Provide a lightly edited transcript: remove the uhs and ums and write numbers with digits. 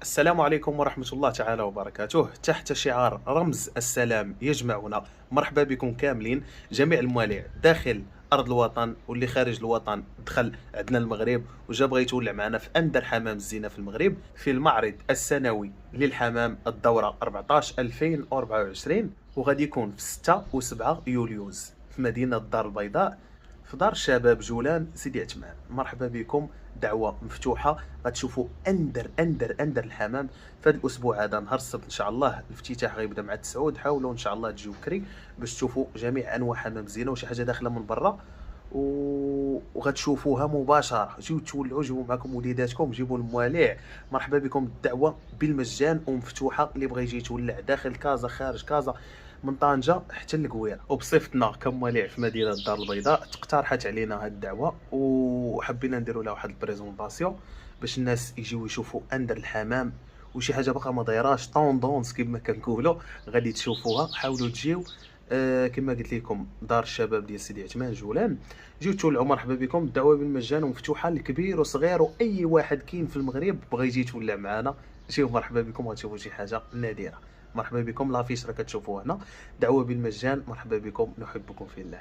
السلام عليكم ورحمة الله تعالى وبركاته. تحت شعار رمز السلام يجمعنا، مرحبا بكم كاملين جميع المواليع داخل أرض الوطن واللي خارج الوطن. دخل عندنا المغرب وجا بغى يتولع معنا في أندر حمام الزينة في المغرب في المعرض السنوي للحمام الدورة 14 2024، وغادي يكون في 6 و7 يوليوز في مدينة الدار البيضاء في دار الشباب جولان سيدي عثمان. مرحبا بكم، دعوه مفتوحه. غتشوفوا اندر الحمام في هذا الاسبوع هذا. نهار السبت ان شاء الله الافتتاح غيبدا مع 9. حاولوا ان شاء الله تجيو بكري باش تشوفوا جميع انواع حمام زينه وشي حاجه داخله من برا وغتشوفوها مباشره. جيو تولعوا، جيبوا معكم وليداتكم، جيبوا المواليع. مرحبا بكم، الدعوه بالمجان ومفتوحه. اللي بغى يجي يتولع داخل كازا خارج كازا من طنجة حتى للقويره. وبصفتنا كمواليع في مدينه الدار البيضاء تقترحت علينا هذه الدعوه وحبينا نديروا لها واحد البريزونطاسيون باش الناس يجيو يشوفوا اندر الحمام وشي حاجه باقا ما دايراش طوندونس كما كنقولوا. غادي تشوفوها، حاولوا تجيو. كما قلت لكم دار الشباب ديال سيدي عثمان جولان، جيو تولعوا. مرحبا بكم، الدعوه بالمجان ومفتوحه لكبير وصغير واي واحد كاين في المغرب بغى يجي يتولع معنا. جيو مرحبا بكم، غتشوفوا شي حاجه نادره. مرحبا بكم، لافيش راه كتشوفوها هنا. دعوه بالمجان، مرحبا بكم، نحبكم في الله.